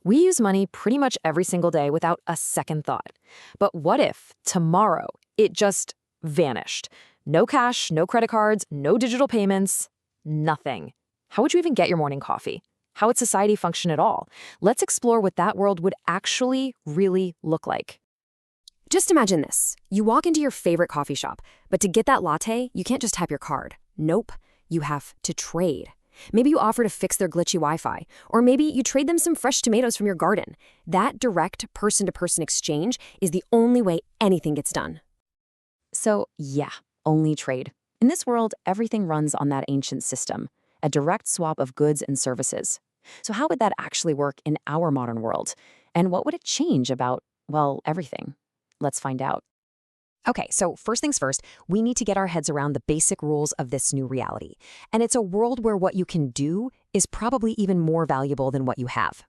We use money pretty much every single day without a second thought. But what if tomorrow it just vanished? No cash, no credit cards, no digital payments, nothing. How would you even get your morning coffee? How would society function at all? Let's explore what that world would actually really look like. Just imagine this. You walk into your favorite coffee shop, but to get that latte, you can't just tap your card. Nope, you have to trade. Maybe you offer to fix their glitchy Wi-Fi, or maybe you trade them some fresh tomatoes from your garden. That direct person-to-person exchange is the only way anything gets done. So yeah, only trade. In this world, everything runs on that ancient system, a direct swap of goods and services. So how would that actually work in our modern world? And what would it change about, well, everything? Let's find out. Okay, so first things first, we need to get our heads around the basic rules of this new reality. And it's a world where what you can do is probably even more valuable than what you have.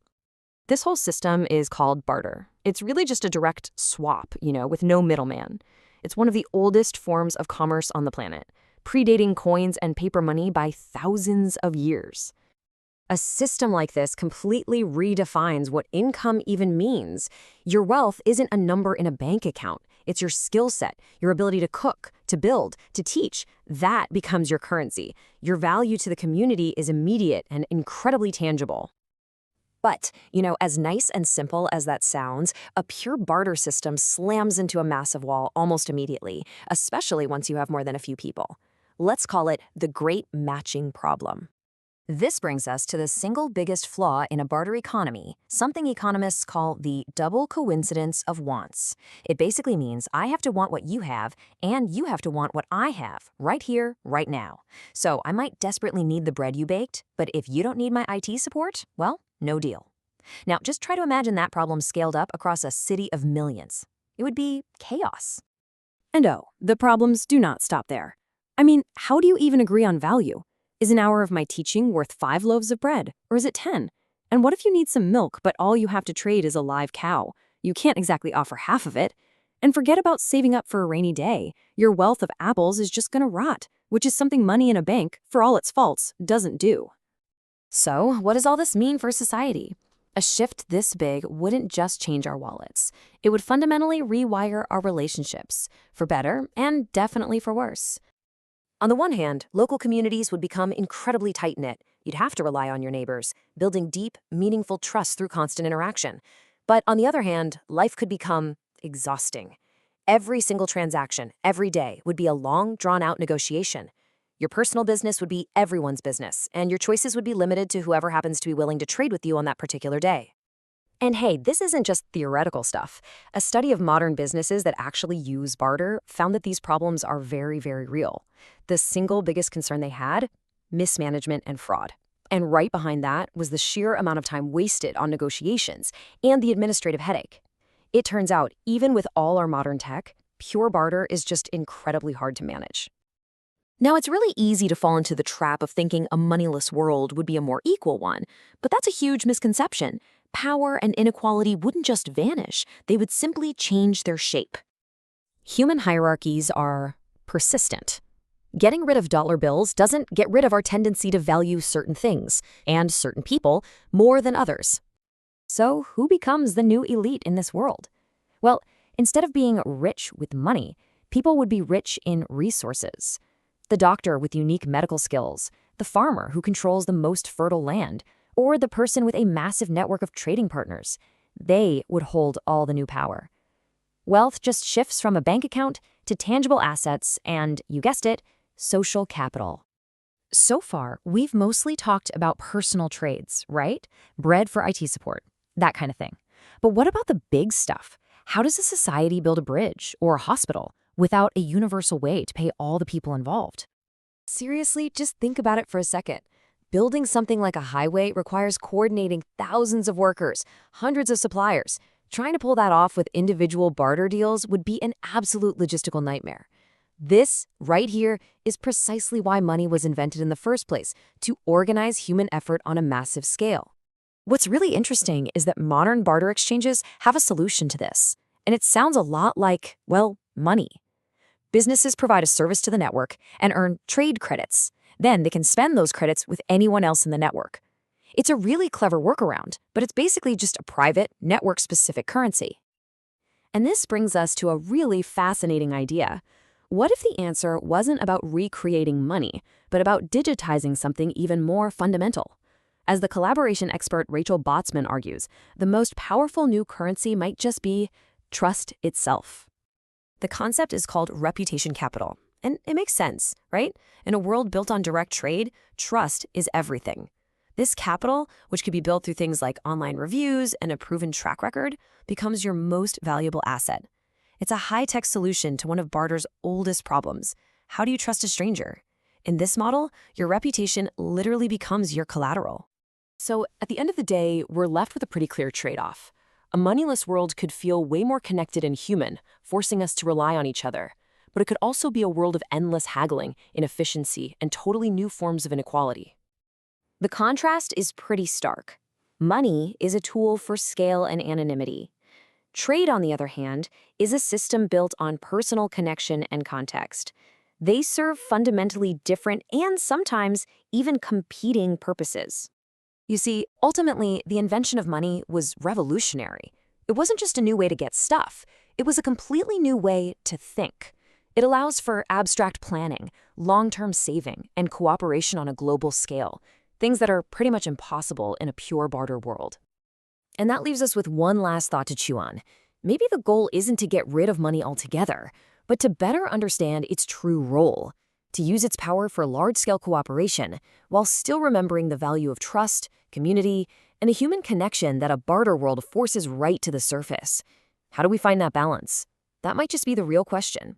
This whole system is called barter. It's really just a direct swap, with no middleman. It's one of the oldest forms of commerce on the planet, predating coins and paper money by thousands of years. A system like this completely redefines what income even means. Your wealth isn't a number in a bank account. It's your skill set, your ability to cook, to build, to teach. That becomes your currency. Your value to the community is immediate and incredibly tangible. But, as nice and simple as that sounds, a pure barter system slams into a massive wall almost immediately, especially once you have more than a few people. Let's call it the great matching problem. This brings us to the single biggest flaw in a barter economy, something economists call the double coincidence of wants. It basically means I have to want what you have, and you have to want what I have, right here, right now. So I might desperately need the bread you baked, but if you don't need my IT support, well, no deal. Now, just try to imagine that problem scaled up across a city of millions. It would be chaos. And the problems do not stop there. I mean, how do you even agree on value? Is an hour of my teaching worth 5 loaves of bread, or is it 10? And what if you need some milk, but all you have to trade is a live cow? You can't exactly offer half of it. And forget about saving up for a rainy day. Your wealth of apples is just gonna rot, which is something money in a bank, for all its faults, doesn't do. So, what does all this mean for society? A shift this big wouldn't just change our wallets. It would fundamentally rewire our relationships, for better and definitely for worse. On the one hand, local communities would become incredibly tight-knit. You'd have to rely on your neighbors, building deep, meaningful trust through constant interaction. But on the other hand, life could become exhausting. Every single transaction, every day, would be a long, drawn-out negotiation. Your personal business would be everyone's business, and your choices would be limited to whoever happens to be willing to trade with you on that particular day. And hey, this isn't just theoretical stuff. A study of modern businesses that actually use barter found that these problems are very, very real. The single biggest concern they had? Mismanagement and fraud. And right behind that was the sheer amount of time wasted on negotiations and the administrative headache. It turns out, even with all our modern tech, pure barter is just incredibly hard to manage. Now, it's really easy to fall into the trap of thinking a moneyless world would be a more equal one, but that's a huge misconception. Power and inequality wouldn't just vanish, they would simply change their shape. Human hierarchies are persistent. Getting rid of dollar bills doesn't get rid of our tendency to value certain things and certain people more than others. So who becomes the new elite in this world? Well, instead of being rich with money, people would be rich in resources. The doctor with unique medical skills, the farmer who controls the most fertile land, or the person with a massive network of trading partners. They would hold all the new power. Wealth just shifts from a bank account to tangible assets and, you guessed it, social capital. So far, we've mostly talked about personal trades, right? Bread for IT support, that kind of thing. But what about the big stuff? How does a society build a bridge or a hospital without a universal way to pay all the people involved? Seriously, just think about it for a second. Building something like a highway requires coordinating thousands of workers, hundreds of suppliers. Trying to pull that off with individual barter deals would be an absolute logistical nightmare. This, right here, is precisely why money was invented in the first place, to organize human effort on a massive scale. What's really interesting is that modern barter exchanges have a solution to this, and it sounds a lot like, well, money. Businesses provide a service to the network and earn trade credits. Then they can spend those credits with anyone else in the network. It's a really clever workaround, but it's basically just a private, network-specific currency. And this brings us to a really fascinating idea. What if the answer wasn't about recreating money, but about digitizing something even more fundamental? As the collaboration expert Rachel Botsman argues, the most powerful new currency might just be trust itself. The concept is called reputation capital, and it makes sense, right? In a world built on direct trade, trust is everything. This capital, which could be built through things like online reviews and a proven track record, becomes your most valuable asset. It's a high-tech solution to one of barter's oldest problems. How do you trust a stranger? In this model, your reputation literally becomes your collateral. So at the end of the day, we're left with a pretty clear trade-off. A moneyless world could feel way more connected and human, forcing us to rely on each other. But it could also be a world of endless haggling, inefficiency, and totally new forms of inequality. The contrast is pretty stark. Money is a tool for scale and anonymity. Trade, on the other hand, is a system built on personal connection and context. They serve fundamentally different and sometimes even competing purposes. You see, ultimately, the invention of money was revolutionary. It wasn't just a new way to get stuff. It was a completely new way to think. It allows for abstract planning, long-term saving, and cooperation on a global scale, things that are pretty much impossible in a pure barter world. And that leaves us with one last thought to chew on. Maybe the goal isn't to get rid of money altogether, but to better understand its true role, to use its power for large-scale cooperation while still remembering the value of trust, community, and a human connection that a barter world forces right to the surface. How do we find that balance? That might just be the real question.